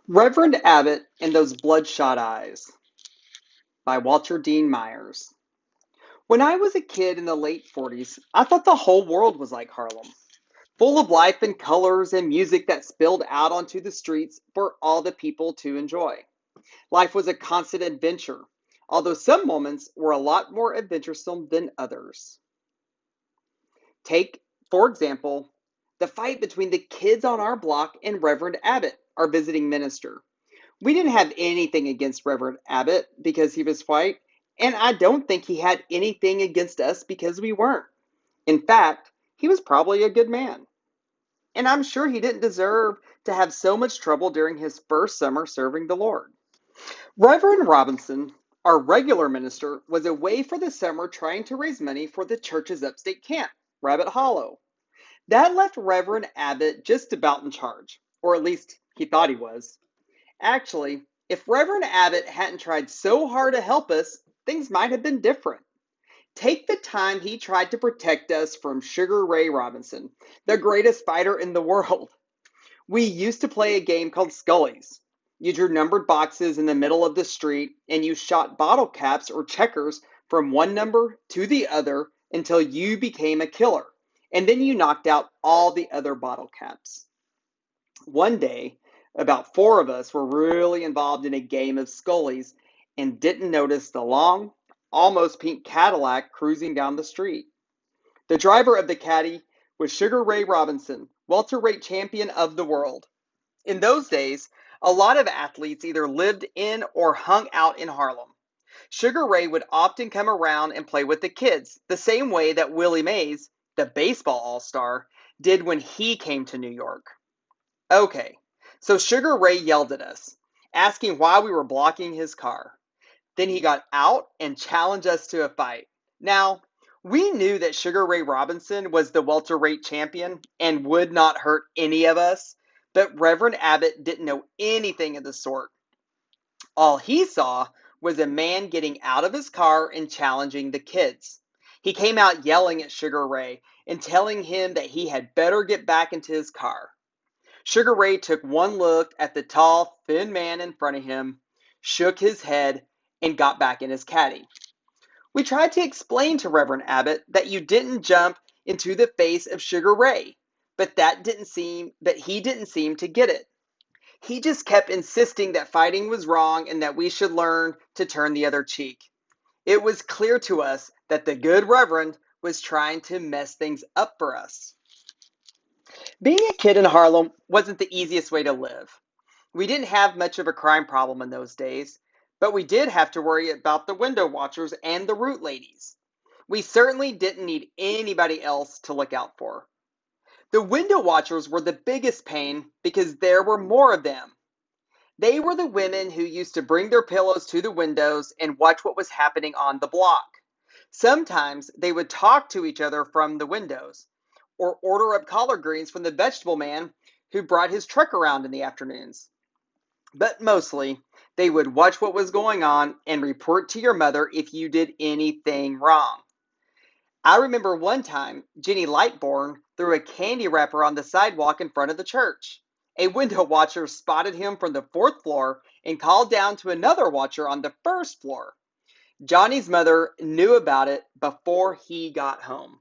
Reverend Abbott and Those Bloodshot Eyes by Walter Dean Myers. When I was a kid in the late 40s, I thought the whole world was like Harlem, full of life and colors and music that spilled out onto the streets for all the people to enjoy. Life was a constant adventure, although some moments were a lot more adventuresome than others. Take, for example, the fight between the kids on our block and Reverend Abbott, our visiting minister. We didn't have anything against Reverend Abbott because he was white, and I don't think he had anything against us because we weren't. In fact, he was probably a good man. And I'm sure he didn't deserve to have so much trouble during his first summer serving the Lord. Reverend Robinson, our regular minister, was away for the summer trying to raise money for the church's upstate camp, Rabbit Hollow. That left Reverend Abbott just about in charge, or at least he thought he was. Actually, if Reverend Abbott hadn't tried so hard to help us, things might have been different. Take the time he tried to protect us from Sugar Ray Robinson, the greatest fighter in the world. We used to play a game called Scullies. You drew numbered boxes in the middle of the street and you shot bottle caps or checkers from one number to the other until you became a killer. And then you knocked out all the other bottle caps. One day, about four of us were really involved in a game of Scullies and didn't notice the long, almost pink Cadillac cruising down the street. The driver of the caddy was Sugar Ray Robinson, welterweight champion of the world. In those days, a lot of athletes either lived in or hung out in Harlem. Sugar Ray would often come around and play with the kids, the same way that Willie Mays, the baseball all-star, did when he came to New York. Okay, so Sugar Ray yelled at us, asking why we were blocking his car. Then he got out and challenged us to a fight. Now, we knew that Sugar Ray Robinson was the welterweight champion and would not hurt any of us, but Reverend Abbott didn't know anything of the sort. All he saw was a man getting out of his car and challenging the kids. He came out yelling at Sugar Ray and telling him that he had better get back into his car. Sugar Ray took one look at the tall, thin man in front of him, shook his head, and got back in his caddy. We tried to explain to Reverend Abbott that you didn't jump into the face of Sugar Ray, but he didn't seem to get it. He just kept insisting that fighting was wrong and that we should learn to turn the other cheek. It was clear to us that the good Reverend was trying to mess things up for us. Being a kid in Harlem wasn't the easiest way to live. We didn't have much of a crime problem in those days, but we did have to worry about the window watchers and the root ladies. We certainly didn't need anybody else to look out for. The window watchers were the biggest pain because there were more of them. They were the women who used to bring their pillows to the windows and watch what was happening on the block. Sometimes they would talk to each other from the windows, or order up collard greens from the vegetable man who brought his truck around in the afternoons. But mostly, they would watch what was going on and report to your mother if you did anything wrong. I remember one time Jenny Lightborn threw a candy wrapper on the sidewalk in front of the church. A window watcher spotted him from the fourth floor and called down to another watcher on the first floor. Johnny's mother knew about it before he got home.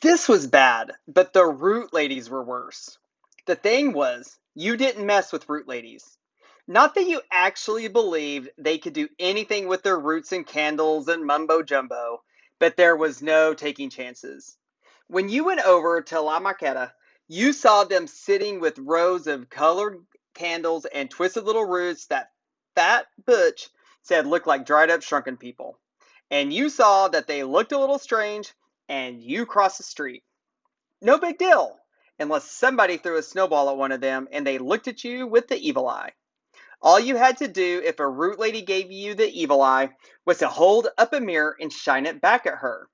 This was bad, but the root ladies were worse. The thing was, you didn't mess with root ladies. Not that you actually believed they could do anything with their roots and candles and mumbo jumbo, but there was no taking chances. When you went over to La Marqueta, you saw them sitting with rows of colored candles and twisted little roots that Fat Butch said looked like dried up shrunken people. And you saw that they looked a little strange, and you crossed the street. No big deal, unless somebody threw a snowball at one of them and they looked at you with the evil eye. All you had to do if a root lady gave you the evil eye was to hold up a mirror and shine it back at her.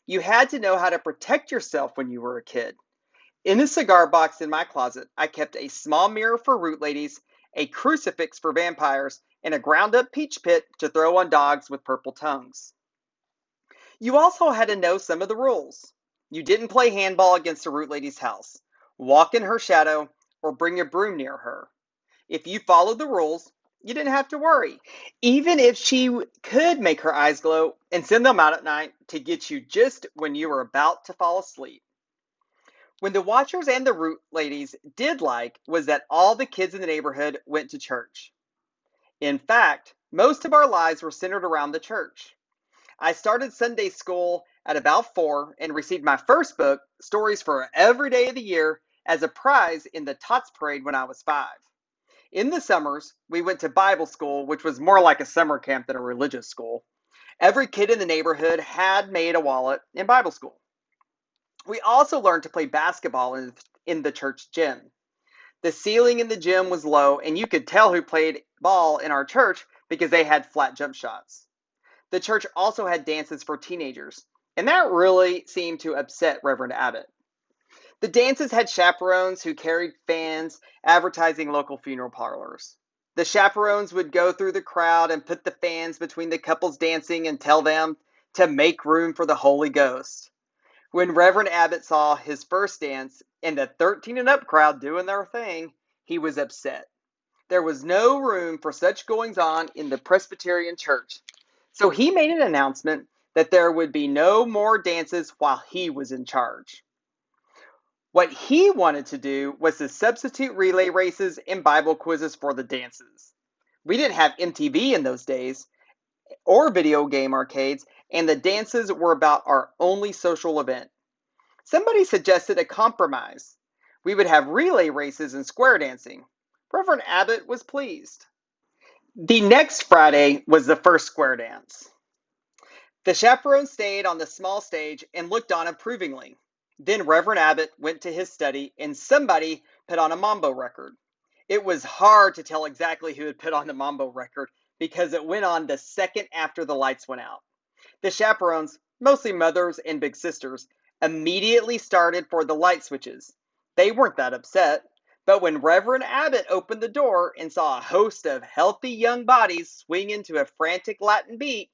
You had to know how to protect yourself when you were a kid. In the cigar box in my closet, I kept a small mirror for root ladies, a crucifix for vampires, and a ground up peach pit to throw on dogs with purple tongues. You also had to know some of the rules. You didn't play handball against a root lady's house, walk in her shadow, or bring a broom near her. If you followed the rules, you didn't have to worry, even if she could make her eyes glow and send them out at night to get you just when you were about to fall asleep. When the Watchers and the Root Ladies did like was that all the kids in the neighborhood went to church. In fact, most of our lives were centered around the church. I started Sunday school at about 4 and received my first book, Stories for Every Day of the Year, as a prize in the Tots Parade when I was 5. In the summers, we went to Bible school, which was more like a summer camp than a religious school. Every kid in the neighborhood had made a wallet in Bible school. We also learned to play basketball in the church gym. The ceiling in the gym was low, and you could tell who played ball in our church because they had flat jump shots. The church also had dances for teenagers, and that really seemed to upset Reverend Abbott. The dances had chaperones who carried fans advertising local funeral parlors. The chaperones would go through the crowd and put the fans between the couples dancing and tell them to make room for the Holy Ghost. When Reverend Abbott saw his first dance and the 13 and up crowd doing their thing, he was upset. There was no room for such goings on in the Presbyterian church. So he made an announcement that there would be no more dances while he was in charge. What he wanted to do was to substitute relay races and Bible quizzes for the dances. We didn't have MTV in those days or video game arcades, and the dances were about our only social event. Somebody suggested a compromise. We would have relay races and square dancing. Reverend Abbott was pleased. The next Friday was the first square dance. The chaperone stayed on the small stage and looked on approvingly. Then Reverend Abbott went to his study and somebody put on a mambo record. It was hard to tell exactly who had put on the mambo record because it went on the second after the lights went out. The chaperones, mostly mothers and big sisters, immediately started for the light switches. They weren't that upset, but when Reverend Abbott opened the door and saw a host of healthy young bodies swing into a frantic Latin beat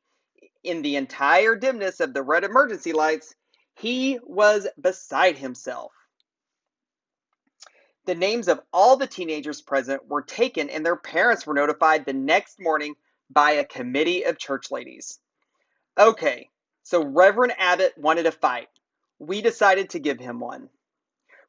in the entire dimness of the red emergency lights, he was beside himself. The names of all the teenagers present were taken and their parents were notified the next morning by a committee of church ladies. Okay, so Reverend Abbott wanted a fight. We decided to give him one.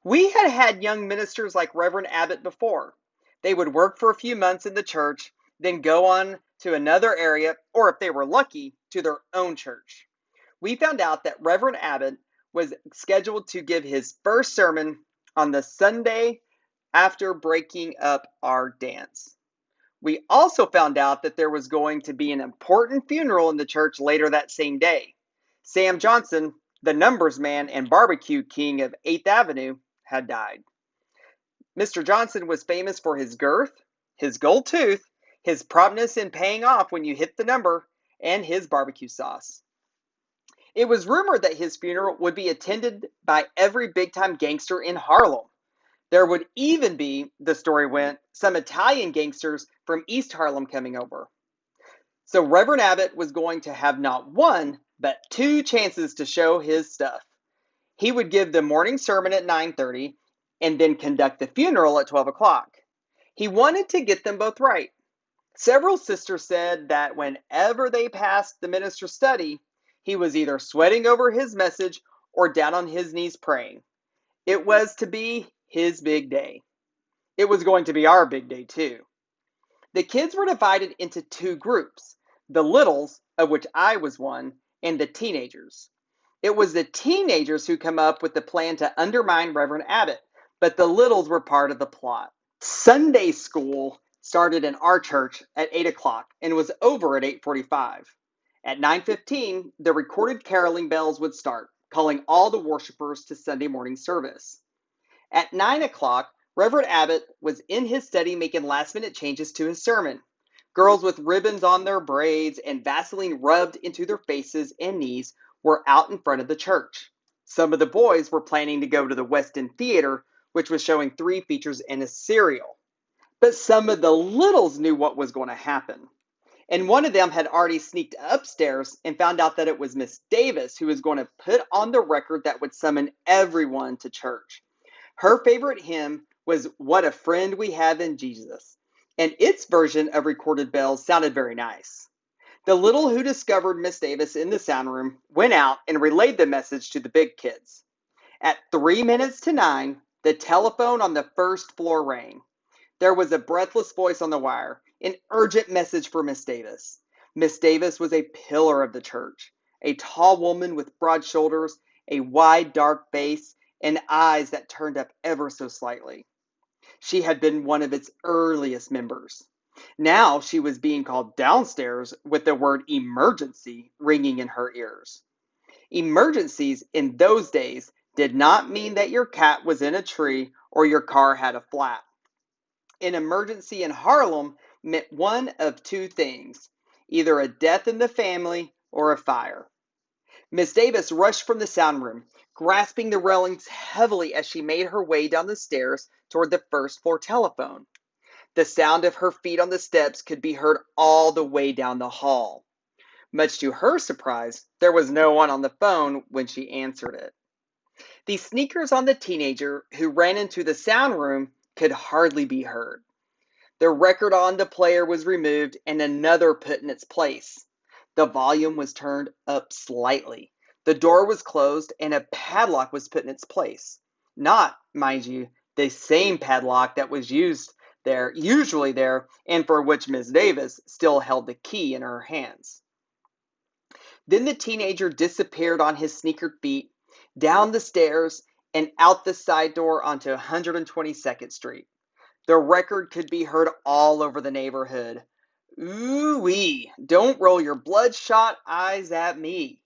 We had had young ministers like Reverend Abbott before. They would work for a few months in the church, then go on to another area, or if they were lucky, to their own church. We found out that Reverend Abbott was scheduled to give his first sermon on the Sunday after breaking up our dance. We also found out that there was going to be an important funeral in the church later that same day. Sam Johnson, the numbers man and barbecue king of 8th Avenue, had died. Mr. Johnson was famous for his girth, his gold tooth, his promptness in paying off when you hit the number, and his barbecue sauce. It was rumored that his funeral would be attended by every big-time gangster in Harlem. There would even be, the story went, some Italian gangsters from East Harlem coming over. So Reverend Abbott was going to have not one, but 2 chances to show his stuff. He would give the morning sermon at 9:30 and then conduct the funeral at 12 o'clock. He wanted to get them both right. Several sisters said that whenever they passed the minister's study, he was either sweating over his message or down on his knees praying. It was to be his big day. It was going to be our big day too. The kids were divided into 2 groups, the littles, of which I was one, and the teenagers. It was the teenagers who come up with the plan to undermine Reverend Abbott, but the littles were part of the plot. Sunday school started in our church at 8 o'clock and was over at 8:45. At 9:15, the recorded caroling bells would start, calling all the worshipers to Sunday morning service. At 9 o'clock, Reverend Abbott was in his study making last-minute changes to his sermon. Girls with ribbons on their braids and Vaseline rubbed into their faces and knees were out in front of the church. Some of the boys were planning to go to the West End Theater, which was showing 3 features and a serial. But some of the littles knew what was going to happen. And one of them had already sneaked upstairs and found out that it was Miss Davis who was going to put on the record that would summon everyone to church. Her favorite hymn was What a Friend We Have in Jesus, and its version of Recorded Bells sounded very nice. The little who discovered Miss Davis in the sound room went out and relayed the message to the big kids. At 3 minutes to 9, the telephone on the first floor rang. There was a breathless voice on the wire, an urgent message for Miss Davis. Miss Davis was a pillar of the church, a tall woman with broad shoulders, a wide, dark face, and eyes that turned up ever so slightly. She had been one of its earliest members. Now she was being called downstairs with the word emergency ringing in her ears. Emergencies in those days did not mean that your cat was in a tree or your car had a flat. An emergency in Harlem meant one of two things, either a death in the family or a fire. Miss Davis rushed from the sound room, grasping the railings heavily as she made her way down the stairs toward the first floor telephone. The sound of her feet on the steps could be heard all the way down the hall. Much to her surprise, there was no one on the phone when she answered it. The sneakers on the teenager who ran into the sound room could hardly be heard. The record on the player was removed and another put in its place. The volume was turned up slightly. The door was closed and a padlock was put in its place. Not, mind you, the same padlock that was usually there, and for which Miss Davis still held the key in her hands. Then the teenager disappeared on his sneakered feet, down the stairs, and out the side door onto 122nd Street. The record could be heard all over the neighborhood. Ooh-wee, don't roll your bloodshot eyes at me.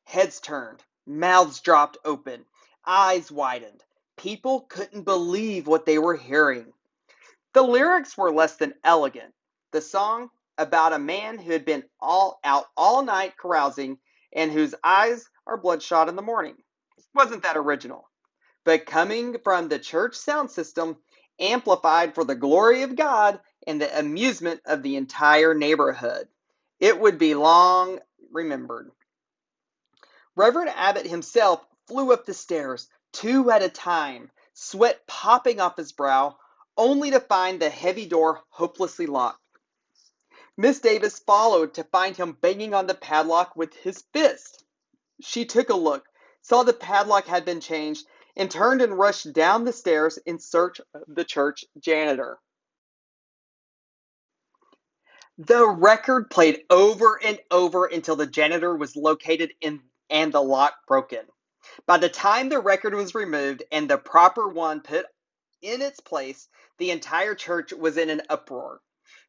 Heads turned, mouths dropped open, eyes widened. People couldn't believe what they were hearing. The lyrics were less than elegant. The song, about a man who had been out all night carousing and whose eyes are bloodshot in the morning, wasn't that original. But coming from the church sound system, amplified for the glory of God and the amusement of the entire neighborhood, it would be long remembered. Reverend Abbott himself flew up the stairs, 2 at a time, sweat popping off his brow, only to find the heavy door hopelessly locked. Miss Davis followed to find him banging on the padlock with his fist. She took a look, saw the padlock had been changed, and turned and rushed down the stairs in search of the church janitor. The record played over and over until the janitor was located and the lock broken. By the time the record was removed and the proper one put in its place, the entire church was in an uproar.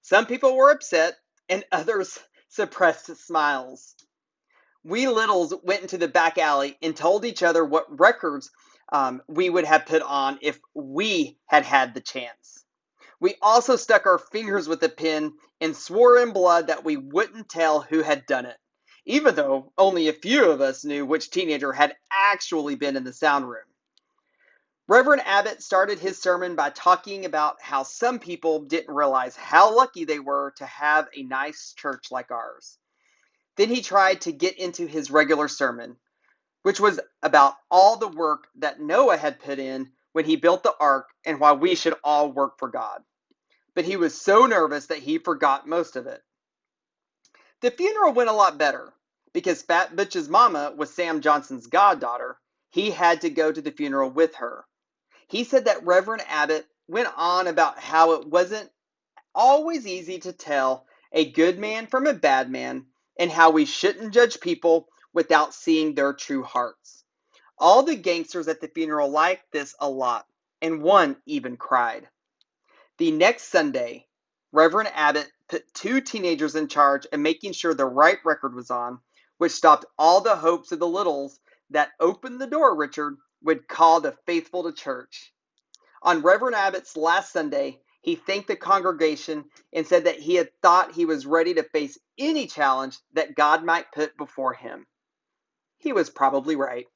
Some people were upset, and others suppressed smiles. We littles went into the back alley and told each other what records we would have put on if we had had the chance. We also stuck our fingers with a pen and swore in blood that we wouldn't tell who had done it, even though only a few of us knew which teenager had actually been in the sound room. Reverend Abbott started his sermon by talking about how some people didn't realize how lucky they were to have a nice church like ours. Then he tried to get into his regular sermon, which was about all the work that Noah had put in when he built the ark and why we should all work for God. But he was so nervous that he forgot most of it. The funeral went a lot better. Because Fat Butch's mama was Sam Johnson's goddaughter, he had to go to the funeral with her. He said that Reverend Abbott went on about how it wasn't always easy to tell a good man from a bad man, and how we shouldn't judge people without seeing their true hearts. All the gangsters at the funeral liked this a lot, and one even cried. The next Sunday, Reverend Abbott put 2 teenagers in charge of making sure the right record was on, which stopped all the hopes of the littles that opened the door Richard would call the faithful to church. On Reverend Abbott's last Sunday, he thanked the congregation and said that he had thought he was ready to face any challenge that God might put before him. He was probably right.